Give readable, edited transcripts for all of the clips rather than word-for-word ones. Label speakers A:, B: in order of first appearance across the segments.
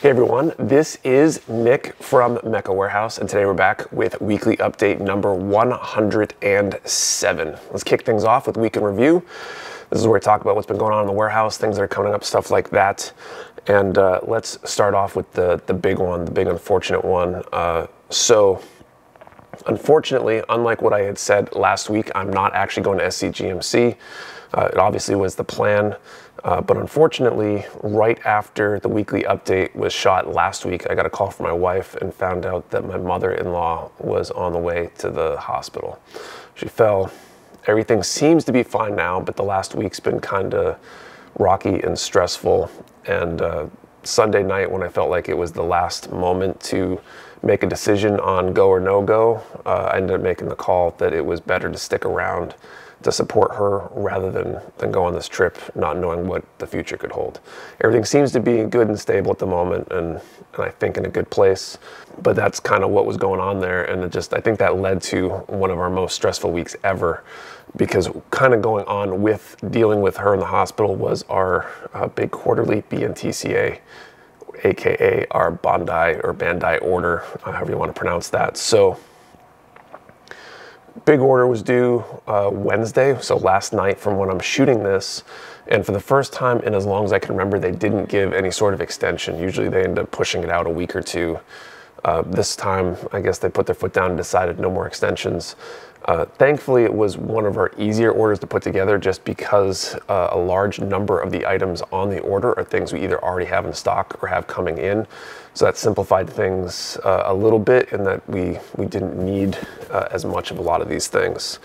A: Hey everyone, this is Nick from Mecca Warehouse, and today we're back with weekly update number 107. Let's kick things off with week in review. This is where we talk about what's been going on in the warehouse, things that are coming up, stuff like that. And let's start off with the big one, the big unfortunate one. So unfortunately, unlike what I had said last week, I'm not actually going to SCGMC. It obviously was the plan. But unfortunately, right after the weekly update was shot last week, I got a call from my wife and found out that my mother-in-law was on the way to the hospital. She fell. Everything seems to be fine now, but the last week's been kind of rocky and stressful. And Sunday night, when I felt like it was the last moment to make a decision on go or no go, I ended up making the call that it was better to stick around to support her rather than go on this trip, not knowing what the future could hold. Everything seems to be good and stable at the moment, and I think in a good place, but that's kind of what was going on there, and I think that led to one of our most stressful weeks ever, because kind of going on with dealing with her in the hospital was our big quarterly BNTCA, aka our Bandai order, however you want to pronounce that. So big order was due Wednesday, so last night from when I'm shooting this, and for the first time in as long as I can remember, they didn't give any sort of extension. Usually they end up pushing it out a week or two. This time, I guess they put their foot down and decided no more extensions. Thankfully, it was one of our easier orders to put together just because a large number of the items on the order are things we either already have in stock or have coming in. So that simplified things a little bit in that we didn't need as much of a lot of these things.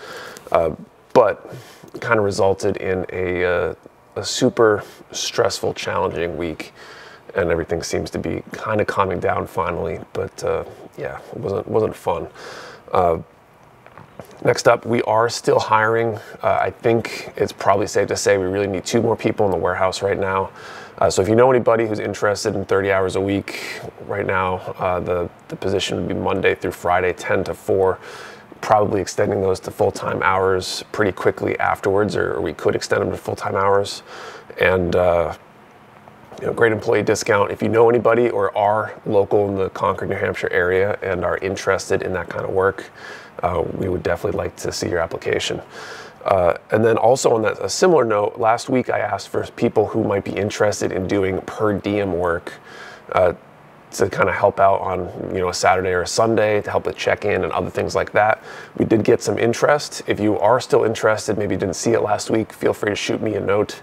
A: But kind of resulted in a super stressful, challenging week. And everything seems to be kind of calming down finally. But yeah, it wasn't fun. Next up, we are still hiring. I think it's probably safe to say we really need 2 more people in the warehouse right now. So if you know anybody who's interested in 30 hours a week right now, the position would be Monday through Friday, 10 to 4, probably extending those to full-time hours pretty quickly afterwards, or we could extend them to full-time hours. And great employee discount. If you know anybody or are local in the Concord, New Hampshire area and are interested in that kind of work, we would definitely like to see your application. And then also on a similar note, last week I asked for people who might be interested in doing per-diem work to kind of help out on a Saturday or a Sunday to help with check-in and other things like that. We did get some interest. If you are still interested, maybe you didn't see it last week, feel free to shoot me a note,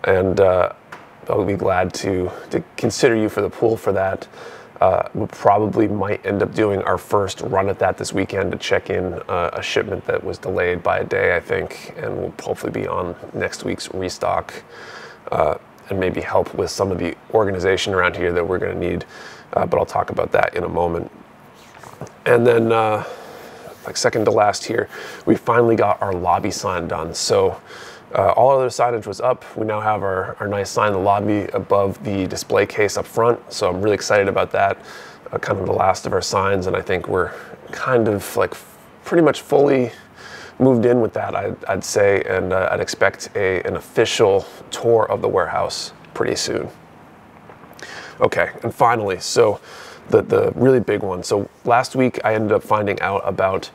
A: and I'll be glad to consider you for the pool for that. We probably might end up doing our first run at that this weekend to check in a shipment that was delayed by a day, I think, and we'll hopefully be on next week's restock and maybe help with some of the organization around here that we're going to need, but I'll talk about that in a moment. And then, like second to last here, we finally got our lobby sign done. So all other signage was up. We now have our nice sign in the lobby above the display case up front. So I'm really excited about that. Kind of the last of our signs, and I think we're kind of like pretty much fully moved in with that, I'd say, and I'd expect an official tour of the warehouse pretty soon. Okay, and finally, so the really big one. So last week I ended up finding out about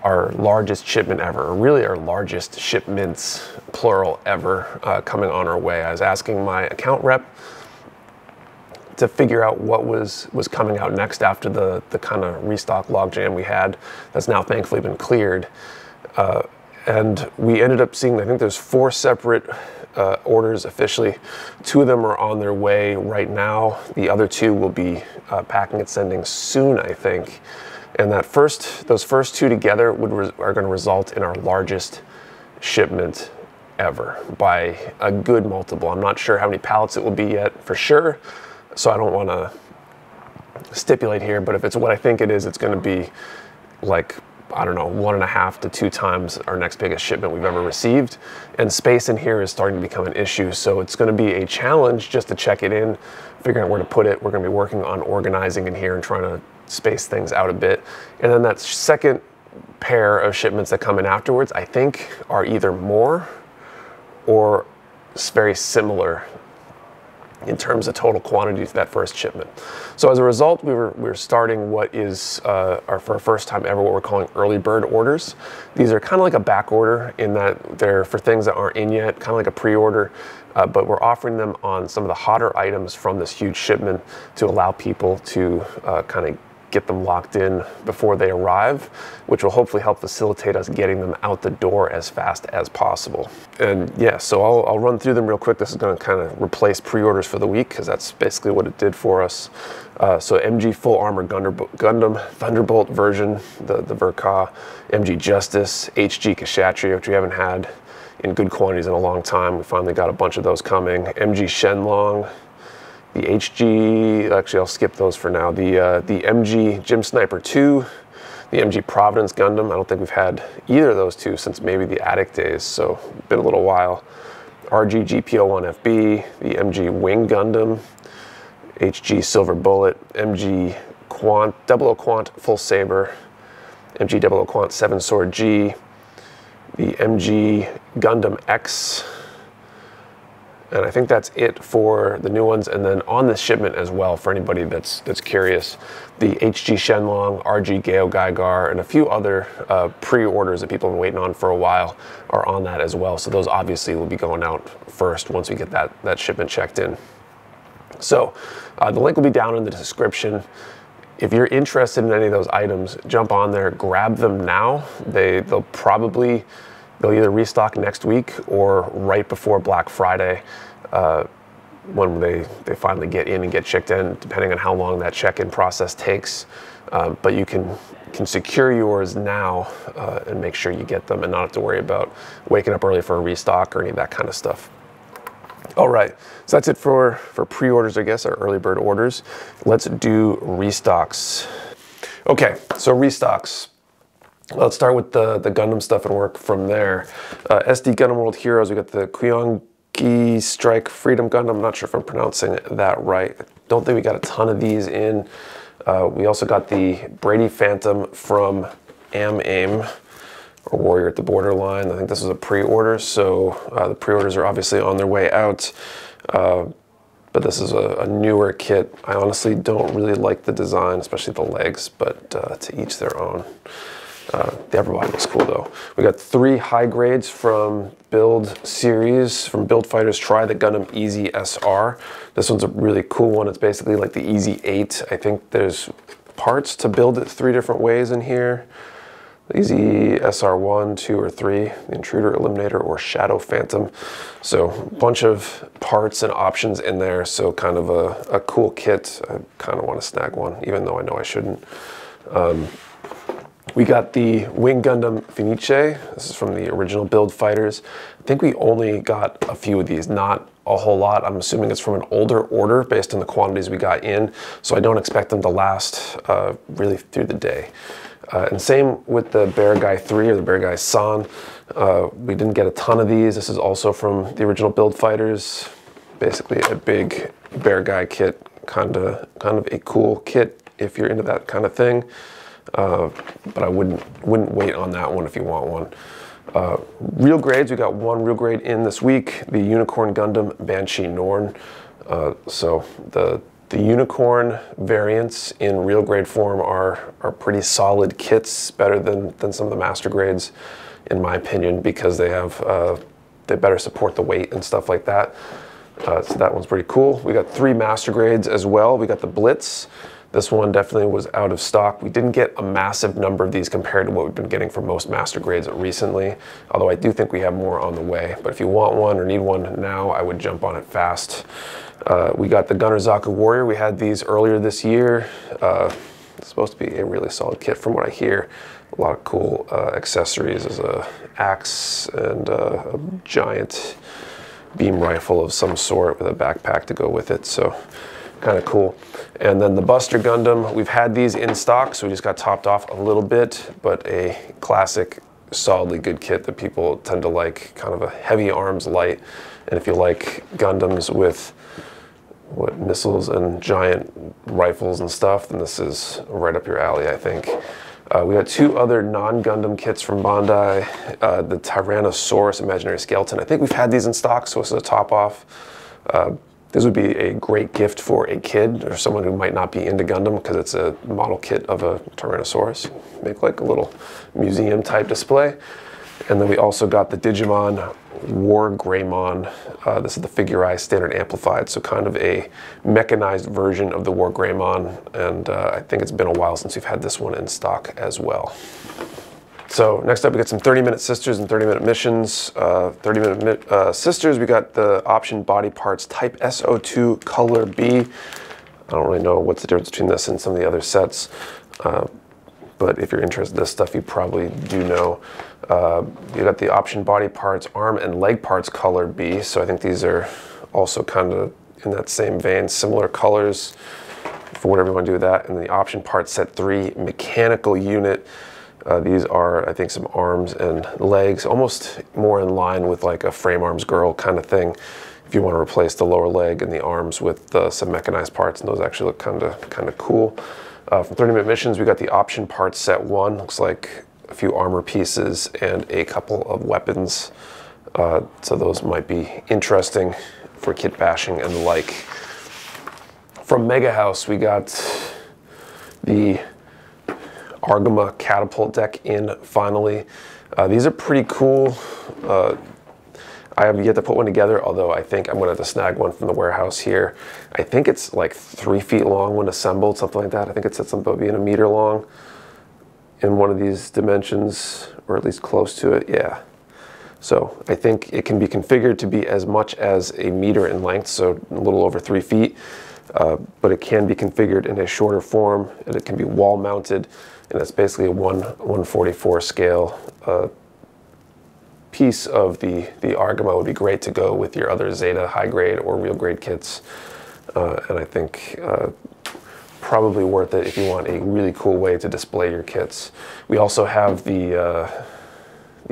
A: our largest shipment ever, or really our largest shipments, plural, ever, coming on our way. I was asking my account rep to figure out what was coming out next after the kind of restock logjam we had. That's now thankfully been cleared. And we ended up seeing, I think there's 4 separate orders officially. 2 of them are on their way right now. The other 2 will be packing and sending soon, I think. And those first 2 together are going to result in our largest shipment ever by a good multiple. I'm not sure how many pallets it will be yet for sure, so I don't want to stipulate here, but if it's what I think it is, it's going to be like, I don't know, 1.5 to 2 times our next biggest shipment we've ever received. And space in here is starting to become an issue, so it's going to be a challenge just to check it in, figuring out where to put it. We're going to be working on organizing in here and trying to space things out a bit. And then that second pair of shipments that come in afterwards, I think, are either more or very similar in terms of total quantity for that first shipment. So as a result, we're starting what is our first time ever what we're calling early bird orders. These are kind of like a back order in that they're for things that aren't in yet, kind of like a pre-order, but we're offering them on some of the hotter items from this huge shipment to allow people to kind of get them locked in before they arrive, which will hopefully help facilitate us getting them out the door as fast as possible. And yeah, so I'll run through them real quick. This is going to kind of replace pre-orders for the week because that's basically what it did for us. So MG Full Armor Gundam Thunderbolt version, the Verka, MG Justice, HG Kshatriya, which we haven't had in good quantities in a long time. We finally got a bunch of those coming. MG Shenlong, the HG, actually I'll skip those for now. The MG Gym Sniper 2, the MG Providence Gundam. I don't think we've had either of those two since maybe the Attic days, so been a little while. RG GP01FB, the MG Wing Gundam, HG Silver Bullet, MG Quant, 00 Quant Full Saber, MG 00 Quant 7 Sword G, the MG Gundam X, and I think that's it for the new ones. And then on this shipment as well, for anybody that's curious, the HG Shenlong, RG Geo Gaigar, and a few other pre-orders that people have been waiting on for a while are on that as well. So those obviously will be going out first once we get that shipment checked in. So the link will be down in the description. If you're interested in any of those items, jump on there, grab them now. They'll either restock next week or right before Black Friday when they finally get in and get checked in, depending on how long that check-in process takes. But you can secure yours now and make sure you get them and not have to worry about waking up early for a restock or any of that kind of stuff. All right, so that's it for pre-orders, I guess, our early bird orders. Let's do restocks. Okay, so restocks. Let's start with the Gundam stuff and work from there. SD Gundam World Heroes, we got the Kyongi Strike Freedom Gundam. I'm not sure if I'm pronouncing that right. I don't think we got a ton of these in. We also got the Brady Phantom from AIM, or Warrior at the Borderline. I think this was a pre-order, so the pre-orders are obviously on their way out. But this is a newer kit. I honestly don't really like the design, especially the legs, but to each their own. The upper body looks cool though. We got 3 high grades from Build Series, from Build Fighters. Try the Gundam Easy SR. This one's a really cool one. It's basically like the Easy 8. I think there's parts to build it 3 different ways in here. The Easy SR1, 2, or 3, the Intruder, Eliminator, or Shadow Phantom. So a bunch of parts and options in there. So kind of a cool kit. I kind of want to snag one, even though I know I shouldn't. We got the Wing Gundam Fenice. This is from the original Build Fighters. I think we only got a few of these, not a whole lot. I'm assuming it's from an older order based on the quantities we got in, so I don't expect them to last really through the day. And same with the Bear Guy 3 or the Bear Guy San. We didn't get a ton of these. This is also from the original Build Fighters. Basically a big Bear Guy kit, kind of a cool kit if you're into that kind of thing. But I wouldn't wait on that one if you want one. Real grades, we got 1 real grade in this week, the Unicorn Gundam Banshee Norn. So the Unicorn variants in real grade form are pretty solid kits, better than some of the master grades, in my opinion, because they better support the weight and stuff like that. So that one's pretty cool. We got 3 master grades as well. We got the Blitz. This one definitely was out of stock. We didn't get a massive number of these compared to what we've been getting for most master grades recently, although I do think we have more on the way. But if you want one or need one now, I would jump on it fast. We got the Gunner Zaku Warrior. We had these earlier this year. It's supposed to be a really solid kit from what I hear. A lot of cool accessories. There's an axe and a giant beam rifle of some sort with a backpack to go with it. So kind of cool. And then the Buster Gundam, we've had these in stock, so we just got topped off a little bit, but a classic, solidly good kit that people tend to like, kind of a heavy arms light. And if you like Gundams with missiles and giant rifles and stuff, then this is right up your alley, I think. We got 2 other non-Gundam kits from Bandai. The Tyrannosaurus Imaginary Skeleton. I think we've had these in stock, so this is a top off. This would be a great gift for a kid or someone who might not be into Gundam, because it's a model kit of a Tyrannosaurus. Make like a little museum type display. And then we also got the Digimon War Greymon. This is the Figure Eye Standard Amplified, so kind of a mechanized version of the War Greymon. And I think it's been a while since we've had this one in stock as well. So next up, we got some 30-minute sisters and 30-minute missions. 30-minute sisters, we got the option body parts Type SO2 Color B. I don't really know what's the difference between this and some of the other sets, but if you're interested in this stuff, you probably do know. You got the option body parts Arm and Leg Parts Color B, so I think these are also kind of in that same vein, similar colors for whatever you want to do with that. And the option parts Set 3 Mechanical Unit. These are, I think, some arms and legs, almost more in line with like a Frame Arms Girl kind of thing. If you want to replace the lower leg and the arms with some mechanized parts, and those actually look kind of cool. From 30-minute missions, we got the option parts Set 1. Looks like a few armor pieces and a couple of weapons. So those might be interesting for kit bashing and the like. From Mega House, we got the Argama catapult deck in finally. These are pretty cool. I have yet to put one together, although I think I'm going to have to snag one from the warehouse here. I think it's like 3 feet long when assembled, something like that. I think it said something about being 1 meter long in one of these dimensions, or at least close to it. Yeah. So I think it can be configured to be as much as 1 meter in length, so a little over 3 feet. But it can be configured in a shorter form, and it can be wall mounted, and it's basically a 1/144 scale piece of the Argama. Would be great to go with your other Zeta high grade or real grade kits, and I think probably worth it if you want a really cool way to display your kits. We also have the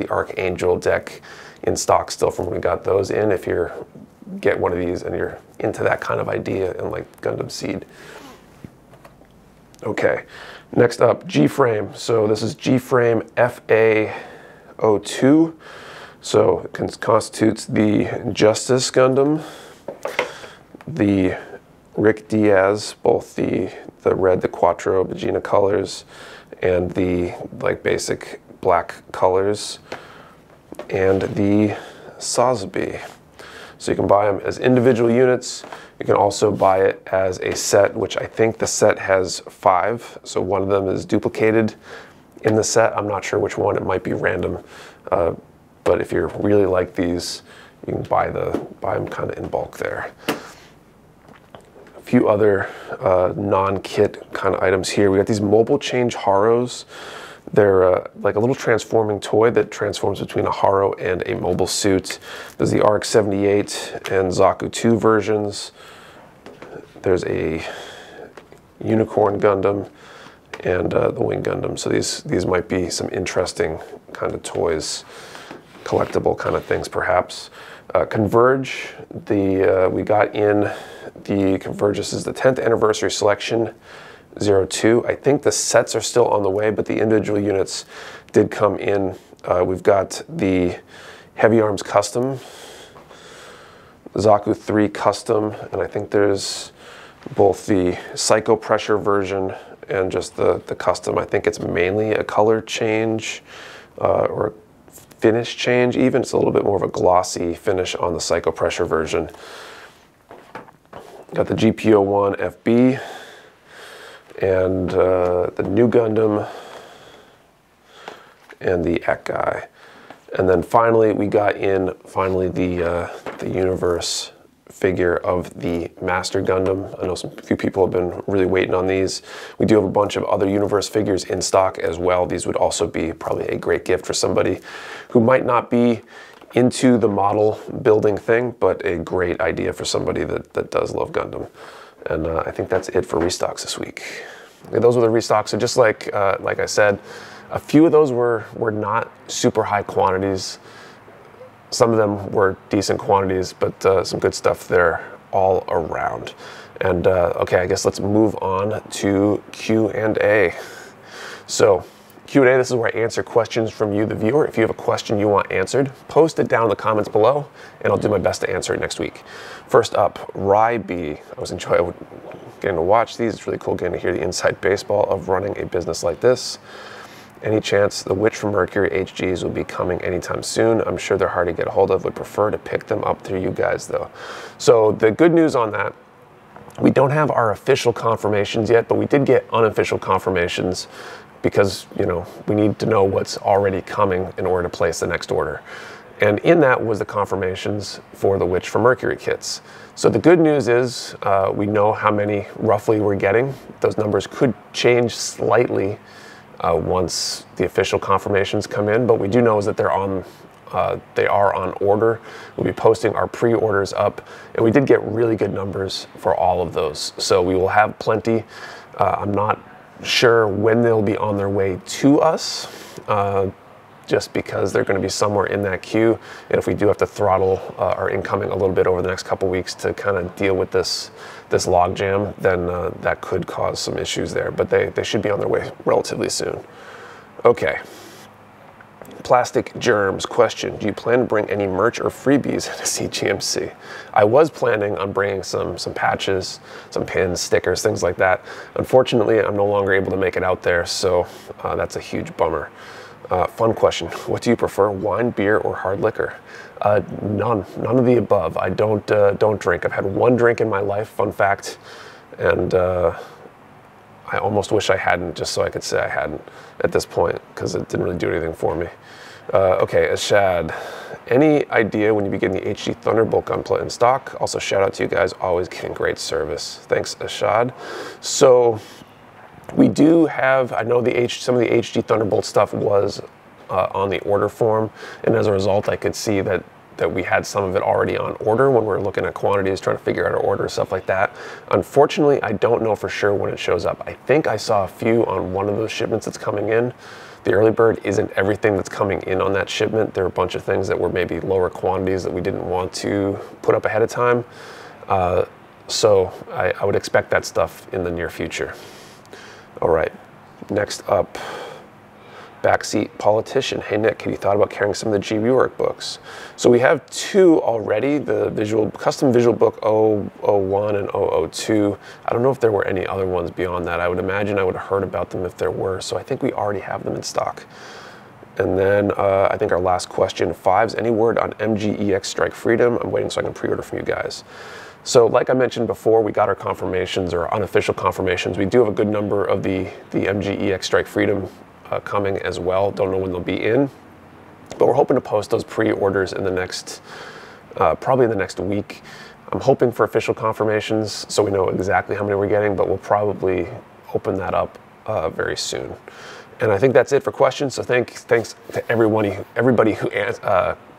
A: Archangel deck in stock still from when we got those in, if you're get one of these and you're into that kind of idea and like Gundam Seed. Okay, next up, G-Frame. So this is G-Frame FA02. So it constitutes the Justice Gundam, the Rick Diaz, both the red, the Quattro Vegeta colors, and the like basic black colors, and the Sazabi. So you can buy them as individual units. You can also buy it as a set, which I think the set has 5. So one of them is duplicated in the set. I'm not sure which one. It might be random. But if you really like these, you can buy them kind of in bulk there. A few other non-kit kind of items here. We got these mobile change Haros. They're like a little transforming toy that transforms between a Haro and a mobile suit. There's the RX-78 and Zaku 2 versions. There's a Unicorn Gundam and the Wing Gundam. So these might be some interesting kind of toys, collectible kind of things perhaps. Converge, we got in the Converge. This is the 10th anniversary selection. 02. I think the sets are still on the way, but the individual units did come in. We've got the Heavy Arms Custom, Zaku 3 Custom, and I think there's both the Psycho Pressure version and just the Custom. I think it's mainly a color change or finish change even. It's a little bit more of a glossy finish on the Psycho Pressure version. Got the GPO-1 FB, and the New Gundam, and the Ek Guy. And then finally, we got in the Universe figure of the Master Gundam. I know a few people have been really waiting on these. We do have a bunch of other Universe figures in stock as well. These would also be probably a great gift for somebody who might not be into the model building thing, but a great idea for somebody that does love Gundam. And I think that's it for restocks this week. Okay, those were the restocks. So just like I said, a few of those were not super high quantities. Some of them were decent quantities, but some good stuff there all around. And okay, I guess let's move on to Q&A. So Q&A, this is where I answer questions from you, the viewer. If you have a question you want answered, post it down in the comments below, and I'll do my best to answer it next week. First up, Rye B. I was enjoying getting to watch these. It's really cool getting to hear the inside baseball of running a business like this. Any chance the Witch from Mercury HGs will be coming anytime soon? I'm sure they're hard to get a hold of. Would prefer to pick them up through you guys, though. So the good news on that, we don't have our official confirmations yet, but we did get unofficial confirmations because, you know, we need to know what's already coming in order to place the next order. And in that was the confirmations for the Witch from Mercury kits. So the good news is we know how many roughly we're getting. Those numbers could change slightly once the official confirmations come in, but we do know is that they are on order. We'll be posting our pre-orders up, and we did get really good numbers for all of those. So we will have plenty. I'm not sure when they'll be on their way to us, just because they're going to be somewhere in that queue. And if we do have to throttle our incoming a little bit over the next couple weeks to kind of deal with this log jam, then that could cause some issues there. But they should be on their way relatively soon. Okay. Plastic Germs question. Do you plan to bring any merch or freebies at SCGMC? I was planning on bringing some patches, some pins, stickers, things like that. Unfortunately, I'm no longer able to make it out there, so that's a huge bummer. Fun question. What do you prefer, wine, beer, or hard liquor? None of the above. I don't drink. I've had one drink in my life, fun fact, and I almost wish I hadn't, just so I could say I hadn't at this point, because it didn't really do anything for me. Okay, Ashad, any idea when you begin the HD Thunderbolt gunpla in stock? Also, shout out to you guys, always getting great service. Thanks, Ashad. So we do have, I know some of the HD Thunderbolt stuff was on the order form, and as a result, I could see that we had some of it already on order when we were looking at quantities, trying to figure out our order, stuff like that. Unfortunately, I don't know for sure when it shows up. I think I saw a few on one of those shipments that's coming in. The early bird isn't everything that's coming in on that shipment. There are a bunch of things that were maybe lower quantities that we didn't want to put up ahead of time. So I would expect that stuff in the near future. All right, next up, Backseat Politician. Hey Nick, have you thought about carrying some of the G. Rework books? So we have two already, the custom visual book 001 and 002. I don't know if there were any other ones beyond that. I would imagine I would have heard about them if there were, so I think we already have them in stock. And then I think our last question, Fives, any word on MGEX Strike Freedom? I'm waiting so I can pre-order from you guys. So like I mentioned before, we got our confirmations, or unofficial confirmations. We do have a good number of the MGEX Strike Freedom coming as well. Don't know when they'll be in, but we're hoping to post those pre-orders in the next, probably in the next week. I'm hoping for official confirmations so we know exactly how many we're getting, but we'll probably open that up very soon. And I think that's it for questions. So thanks to everybody who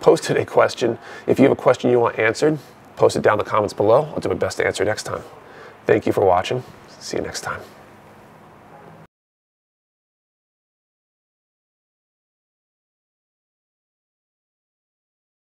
A: posted a question. If you have a question you want answered, post it down in the comments below. I'll do my best to answer next time. Thank you for watching. See you next time.